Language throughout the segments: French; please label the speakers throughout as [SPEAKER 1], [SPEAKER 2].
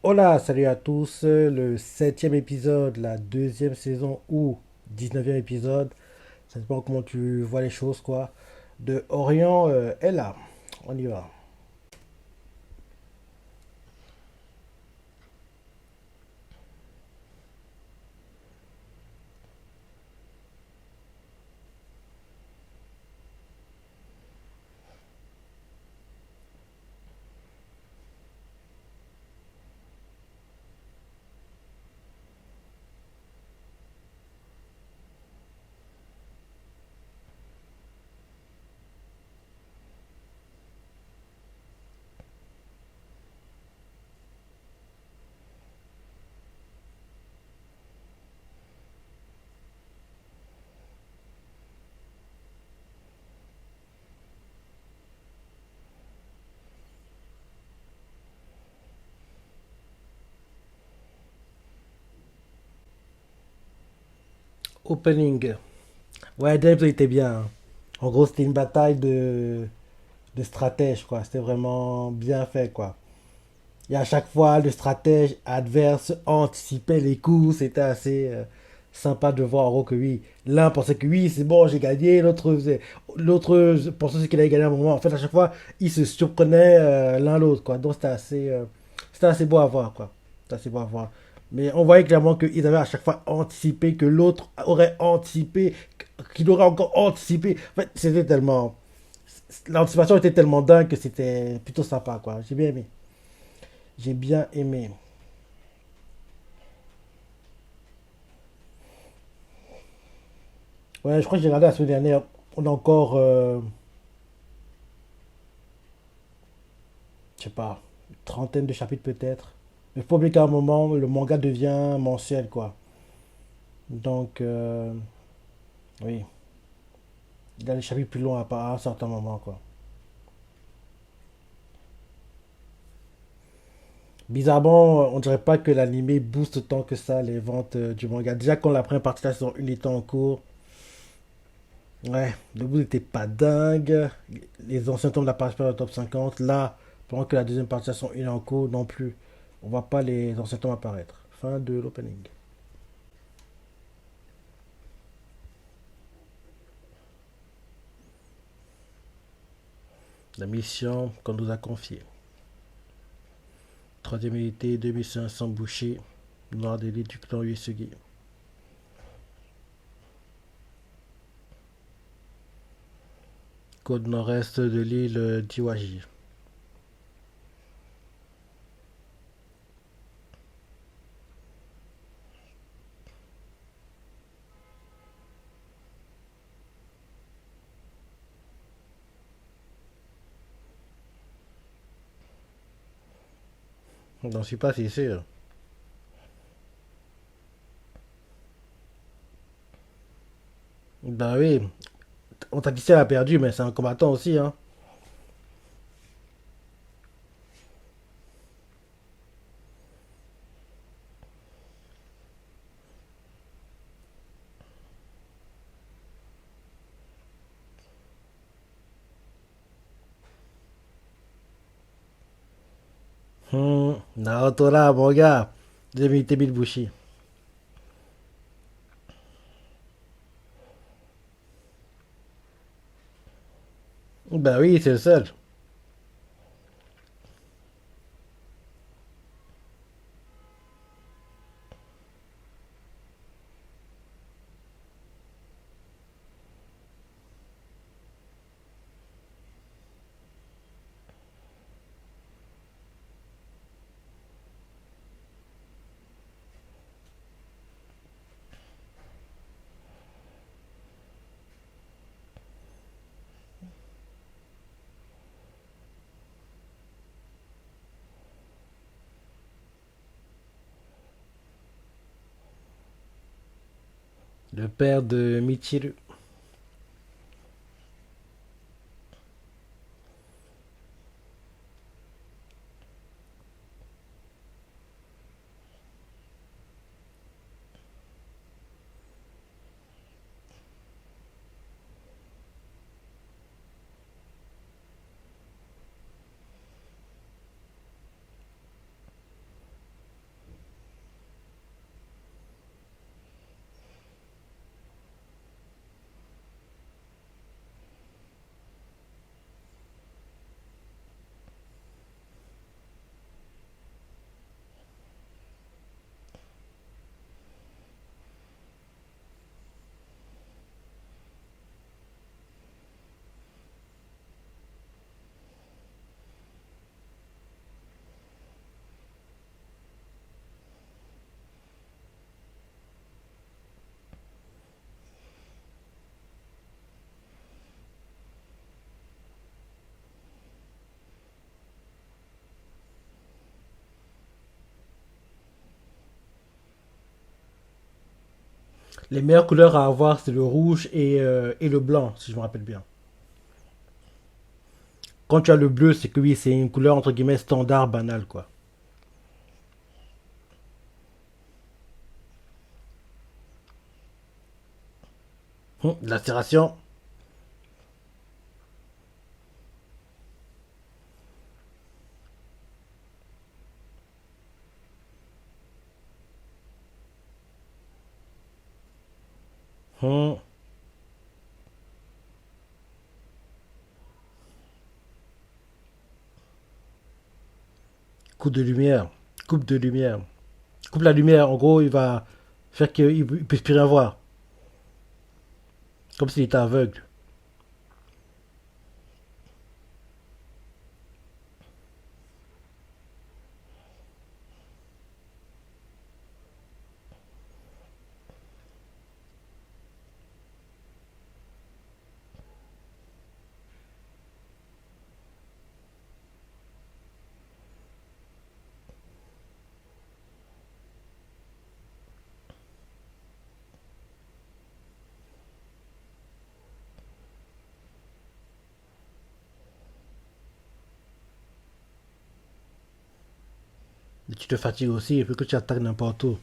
[SPEAKER 1] Hola, salut à tous. Le septième épisode, la deuxième saison ou 19e épisode, ça dépend comment tu vois les choses, quoi. De Orient est là. On y va. Opening. Ouais, Dave était bien, hein. En gros, c'était une bataille de stratèges, quoi. C'était vraiment bien fait, quoi. Et à chaque fois, le stratège adverse anticipait les coups. C'était assez sympa de voir en gros que oui. L'un pensait que oui, c'est bon, j'ai gagné. L'autre pensait qu'il allait gagner à un moment. En fait, à chaque fois, ils se surprenaient l'un l'autre, quoi. Donc, c'était assez beau à voir, quoi. C'était assez beau à voir. Mais on voyait clairement qu'ils avaient à chaque fois anticipé, que l'autre aurait anticipé, qu'il aurait encore anticipé. En fait, c'était tellement. L'anticipation était tellement dingue que c'était plutôt sympa, quoi. J'ai bien aimé. J'ai bien aimé. Ouais, je crois que j'ai regardé la semaine dernière. On a encore, je sais pas, une trentaine de chapitres peut-être. Mais il faut oublier qu'à un moment, le manga devient mensuel, quoi. Donc, oui, il a les chapitres plus longs à un certain moment, quoi. Bizarrement, on dirait pas que l'anime booste autant que ça les ventes du manga. Déjà, quand la première partie de la saison 1 était en cours, ouais, le bout n'était pas dingue. Les anciens tomes n'apparaissent pas dans le top 50. Là, pendant que la deuxième partie de la saison 1 est en cours non plus, on voit pas les anciens tomes apparaître. Fin de l'opening. La mission qu'on nous a confiée. Troisième unité, 2500 bouchers, nord de l'île du clan Uesugi. Côte nord-est de l'île d'Iwaji. J'en suis pas si sûr. Bah oui, on t'a dit ça, elle a perdu, mais c'est un combattant aussi, hein. Naoto là, mon gars. Deuxième unité, Bilbushi. Bah oui, c'est le seul. Le père de Michiru. Les meilleures couleurs à avoir, c'est le rouge et le blanc, si je me rappelle bien. Quand tu as le bleu, c'est que oui, c'est une couleur entre guillemets standard, banale, quoi. Lacération. Hum, Coupe de lumière. Coupe de lumière. Coupe la lumière, en gros, il va faire qu'il ne puisse plus rien voir. Comme s'il était aveugle. Et tu te fatigues aussi et puis que tu attaques n'importe où.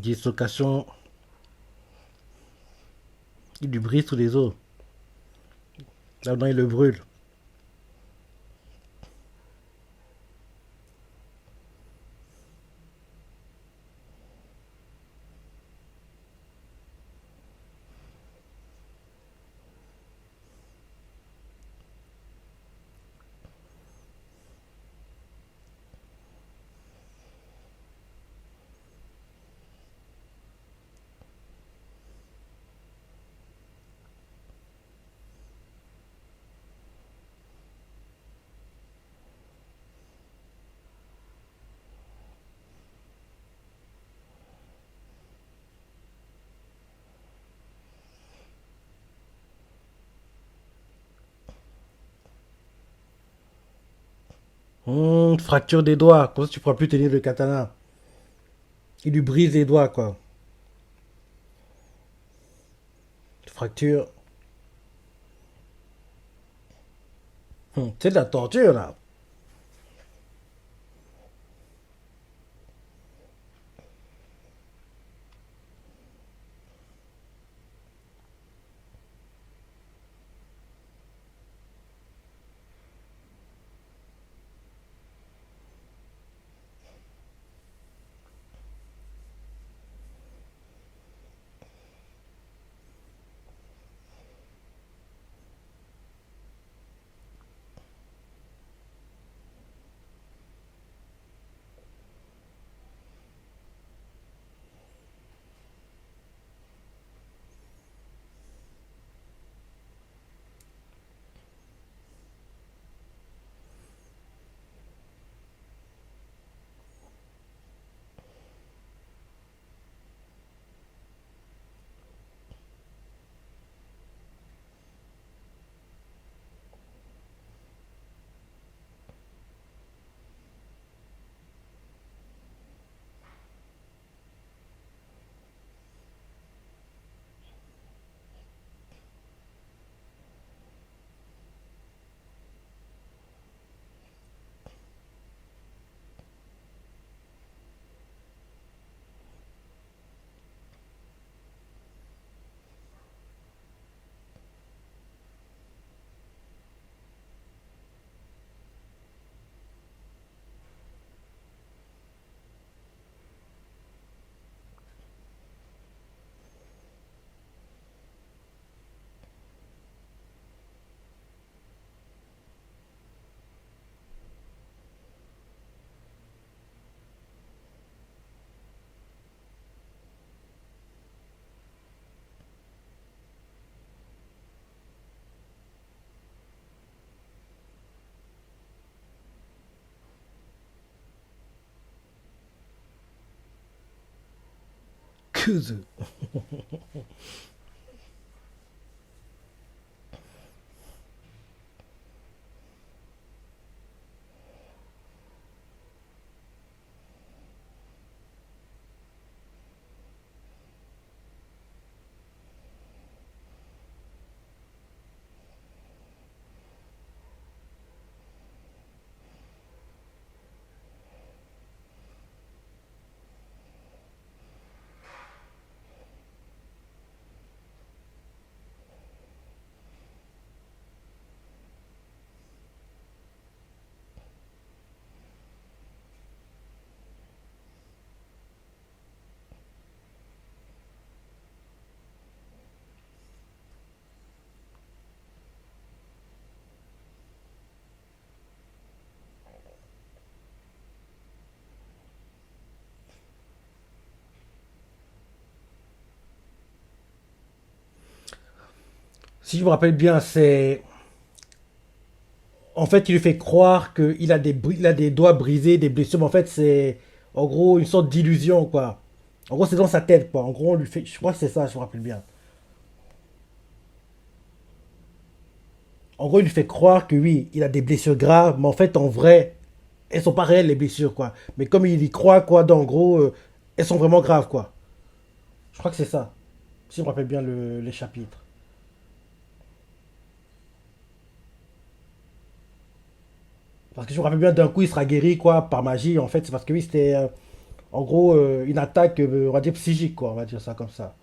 [SPEAKER 1] Dislocation. Il lui brise sous les os. Là-dedans, il le brûle. Fracture des doigts. Comme ça, tu pourras plus tenir le katana. Il lui brise les doigts, quoi. Fracture. C'est de la torture, là. Kuzu. Si je me rappelle bien, c'est. En fait, il lui fait croire qu'il a il a des doigts brisés, des blessures, mais en fait, c'est. En gros, une sorte d'illusion, quoi. En gros, c'est dans sa tête, quoi. En gros, on lui fait. Je crois que c'est ça, je me rappelle bien. En gros, il lui fait croire que oui, il a des blessures graves, mais en fait, en vrai, elles sont pas réelles, les blessures, quoi. Mais comme il y croit, quoi, donc, en gros, elles sont vraiment graves, quoi. Je crois que c'est ça. Si je me rappelle bien les chapitres. Parce que je me rappelle bien, d'un coup, il sera guéri, quoi, par magie. En fait, c'est parce que oui, c'était, en gros, une attaque, on va dire, psychique, quoi. On va dire ça comme ça.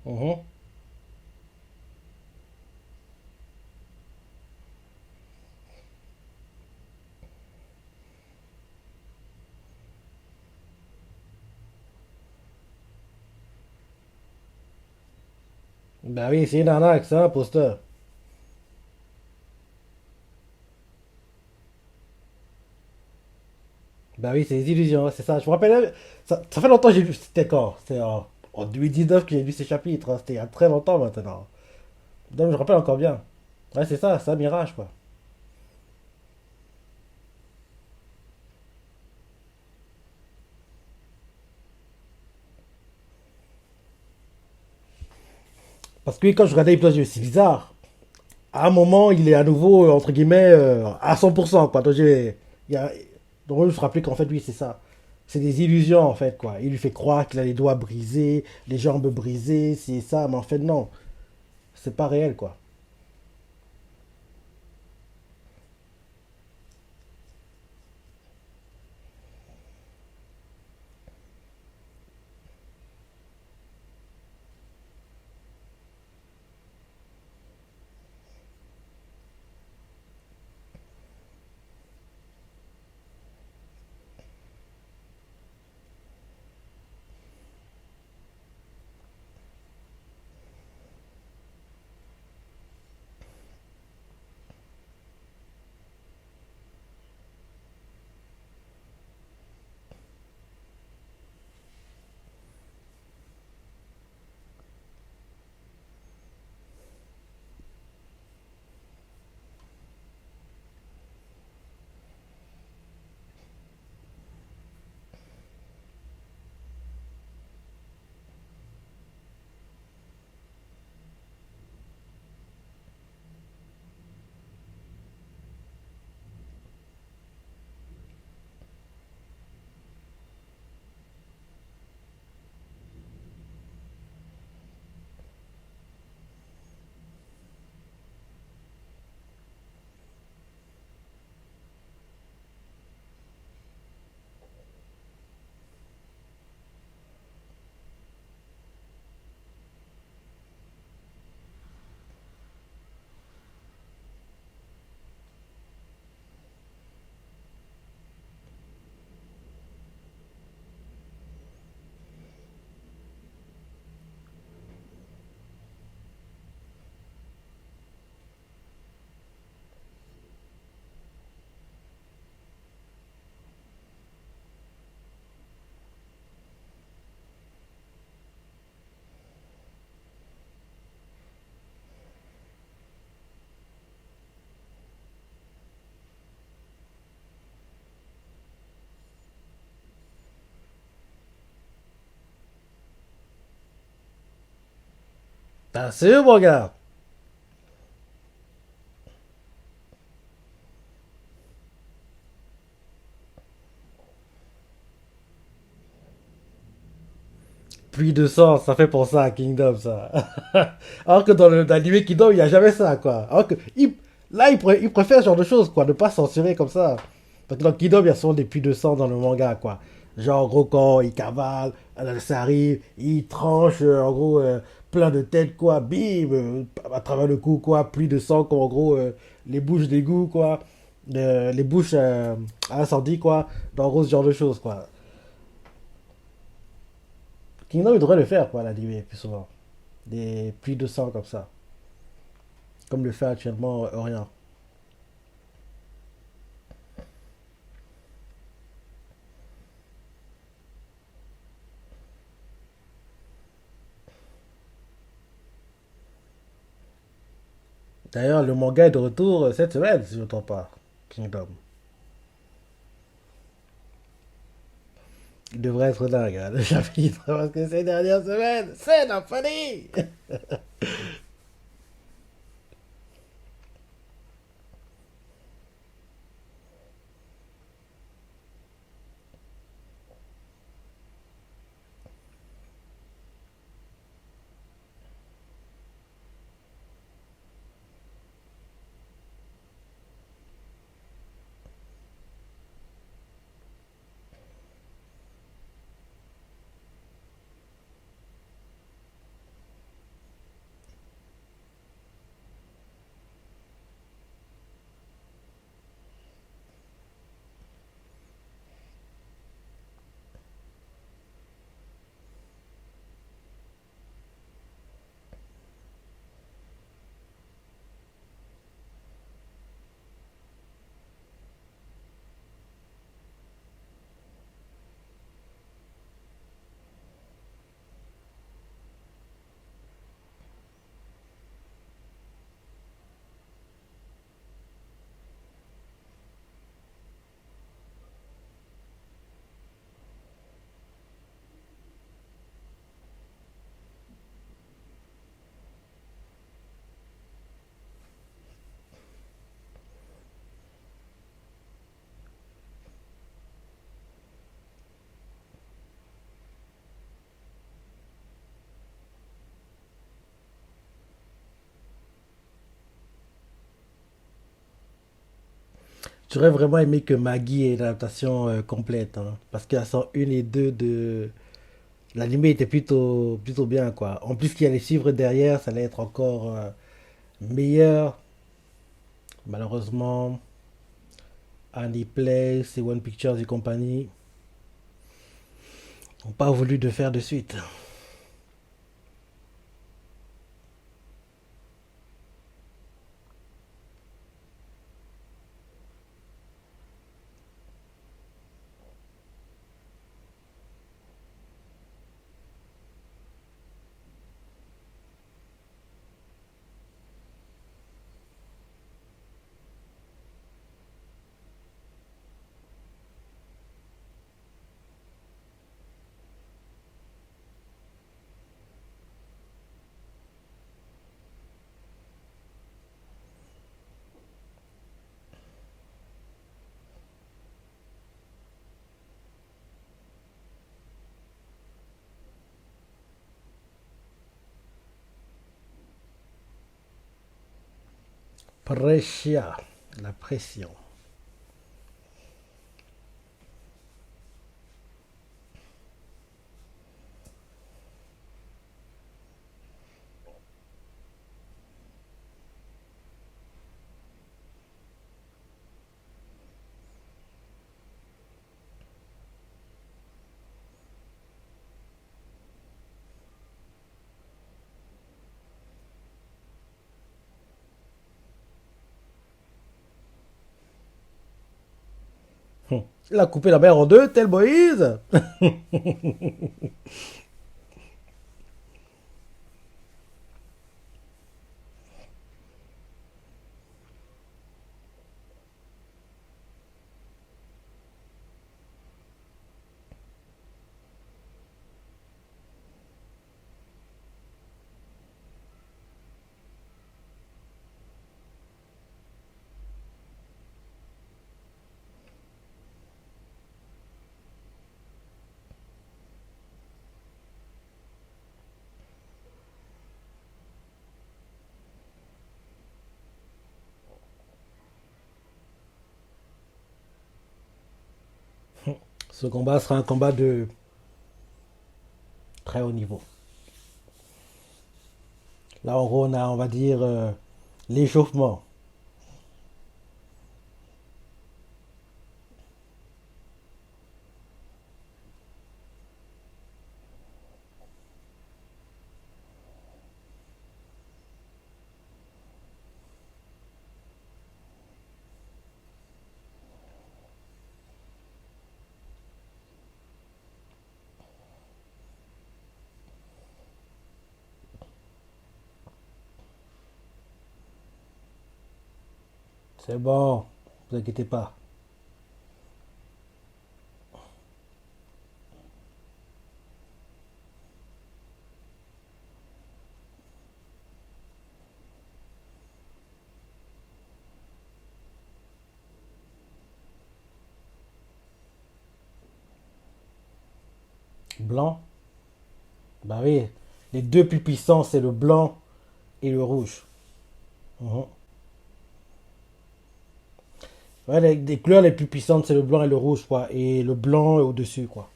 [SPEAKER 1] Mhm. Bah oui, c'est une arnaque, c'est un imposteur. Bah oui, c'est des illusions, c'est ça. Je me rappelle, ça fait longtemps que j'ai lu. C'était quand? C'était en 2019 que j'ai lu ces chapitres, hein. C'était il y a très longtemps maintenant. Donc, je me rappelle encore bien. Ouais, c'est ça, c'est un mirage, quoi. Parce que oui, quand je regardais l'épisode, je me suis dit, c'est bizarre. À un moment, il est à nouveau, entre guillemets, à 100%, quoi. Donc, il y a, donc, je me suis rappelé qu'en fait, oui, c'est ça. C'est des illusions, en fait, quoi. Il lui fait croire qu'il a les doigts brisés, les jambes brisées, c'est ça, mais en fait, non. C'est pas réel, quoi. T'as sûr, mon gars? Pluie de sang, ça fait penser à Kingdom, ça. Alors que dans l'anime Kingdom, il n'y a jamais ça, quoi. Alors que, là, il préfère ce genre de choses, quoi, ne pas censurer comme ça. Parce que dans Kingdom, il y a souvent des puits de sang dans le manga, quoi. Genre, en gros, quand il cavale, ça arrive, il tranche, en gros, plein de têtes, quoi, bim, à travers le cou, quoi, pluie de sang, comme en gros, les bouches d'égout, quoi. Les bouches à incendie, quoi. Dans, en gros, ce genre de choses, quoi. Kingdom, il devrait le faire, quoi, l'anime, plus souvent. Des pluies de sang comme ça, comme le fait actuellement Orient. D'ailleurs, le manga est de retour cette semaine, si je ne me trompe pas. Kingdom. Il devrait être dingue, hein, le chapitre, parce que ces dernières semaines, c'est la folie! J'aurais vraiment aimé que Maggie ait une adaptation complète, hein, parce que la 101 et 2 de l'anime était plutôt bien, quoi. En plus, qu'il y a les suivre derrière, ça allait être encore meilleur. Malheureusement, Anyplace et One Pictures et compagnie n'ont pas voulu de faire de suite. Brescia, la pression. Il a coupé la mer en deux, tel Moïse. Ce combat sera un combat de très haut niveau. Là, en gros, on a, on va dire, l'échauffement. C'est bon, vous inquiétez pas. Blanc? Bah oui, les deux plus puissants, c'est le blanc et le rouge. Mhm. Ouais, les couleurs les plus puissantes, c'est le blanc et le rouge, quoi. Et le blanc est au-dessus, quoi.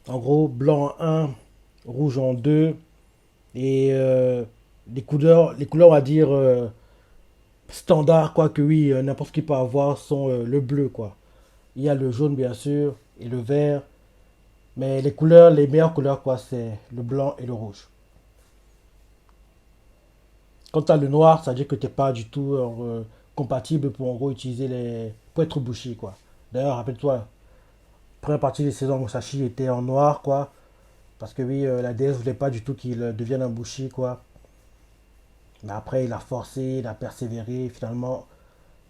[SPEAKER 1] En gros, blanc en un, rouge en 2. Et les couleurs, on va dire, standard, quoi, que oui, n'importe qui peut avoir, sont le bleu, quoi. Il y a le jaune, bien sûr, et le vert. Mais les couleurs, les meilleures couleurs, quoi, c'est le blanc et le rouge. Quand tu as le noir, ça veut dire que tu n'es pas du tout compatible pour en gros utiliser les. Pour être bouché, quoi. D'ailleurs, rappelle-toi, la première partie des saisons Musashi était en noir, quoi. Parce que oui, la déesse voulait pas du tout qu'il devienne un boucher, quoi. Mais après, il a forcé, il a persévéré. Finalement,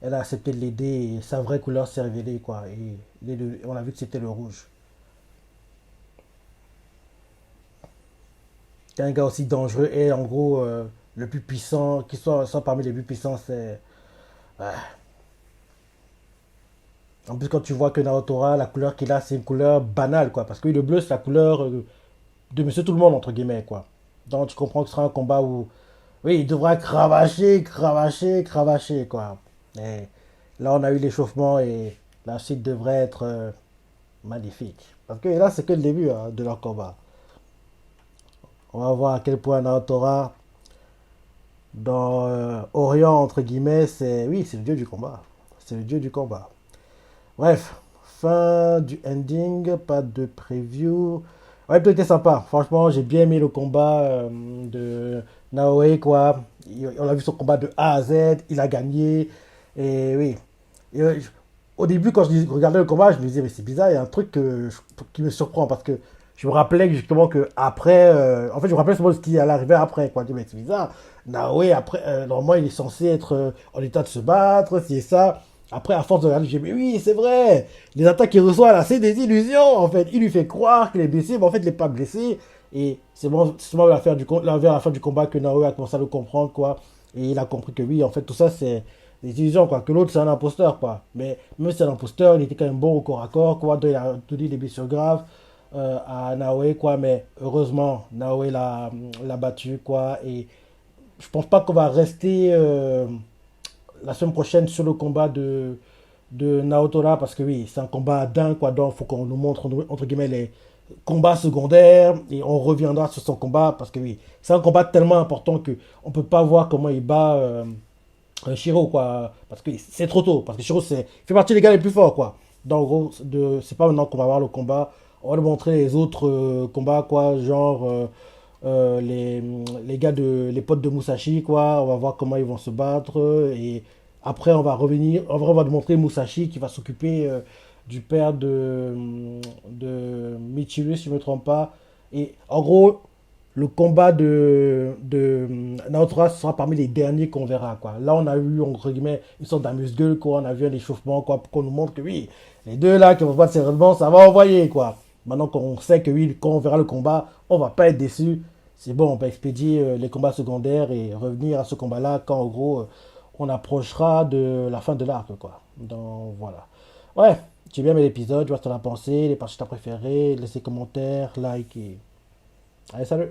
[SPEAKER 1] elle a accepté de l'aider et sa vraie couleur s'est révélée, quoi. Et on a vu que c'était le rouge. C'est un gars aussi dangereux et en gros, le plus puissant, qui soit parmi les plus puissants, c'est. Ouais. En plus, quand tu vois que Naotora, la couleur qu'il a, c'est une couleur banale, quoi. Parce que oui, le bleu, c'est la couleur de monsieur tout le monde, entre guillemets, quoi. Donc, tu comprends que ce sera un combat où, oui, il devra cravacher, cravacher, cravacher, quoi. Et là, on a eu l'échauffement et la suite devrait être magnifique. Parce que là, c'est que le début hein, de leur combat. On va voir à quel point Naotora, dans Orient, entre guillemets, c'est. Oui, c'est le dieu du combat. C'est le dieu du combat. Bref, fin du ending, pas de preview. Ouais, tout était sympa. Franchement, j'ai bien aimé le combat de Naoe, quoi. On a vu son combat de A à Z, il a gagné. Et oui. Et, au début, quand regardais le combat, je me disais, mais c'est bizarre, il y a un truc qui me surprend parce que je me rappelais justement que après, en fait, je me rappelais seulement ce qui allait arriver après, quoi. Je me disais, mais c'est bizarre. Naoe, après, normalement, il est censé être en état de se battre, c'est ça. Après, à force de regarder, j'ai dit, mais oui, c'est vrai. Les attaques qu'il reçoit là, c'est des illusions. En fait, il lui fait croire qu'il est blessé, mais en fait, il n'est pas blessé. Et c'est bon, c'est seulement vers la fin du combat que Naoya a commencé à le comprendre, quoi. Et il a compris que oui, en fait, tout ça, c'est des illusions, quoi. Que l'autre, c'est un imposteur, quoi. Mais même si c'est un imposteur, il était quand même bon au corps à corps, quoi. Donc, il a donné des blessures graves à Naoe, quoi. Mais heureusement, Naoe l'a battu, quoi. Et je pense pas qu'on va rester la semaine prochaine sur le combat de Naotora parce que oui, c'est un combat dingue quoi. Donc il faut qu'on nous montre entre guillemets les combats secondaires et on reviendra sur son combat parce que oui, c'est un combat tellement important que on peut pas voir comment il bat Shiro quoi parce que c'est trop tôt parce que Shiro c'est fait partie des gars les plus forts quoi. Donc en gros, c'est pas maintenant qu'on va voir le combat, on va lui montrer les autres combats quoi, genre les gars les potes de Musashi quoi, on va voir comment ils vont se battre et après on va revenir, on va montrer Musashi qui va s'occuper du père de Michiru si je ne me trompe pas et en gros le combat de Naotora sera parmi les derniers qu'on verra quoi. Là on a eu entre guillemets une sorte d'amuse-gueule quoi, on a vu un échauffement quoi pour qu'on nous montre que oui les deux là qui vont se battre sérieusement ça va envoyer quoi. Maintenant qu'on sait que oui, quand on verra le combat, on va pas être déçu. C'est bon, on peut expédier les combats secondaires et revenir à ce combat-là quand, en gros, on approchera de la fin de l'arc, quoi. Donc, voilà. Ouais, j'ai bien aimé l'épisode, je vois ce que t'en as pensé, les parties que t'as préférées, laissez commentaires, like et... Allez, salut!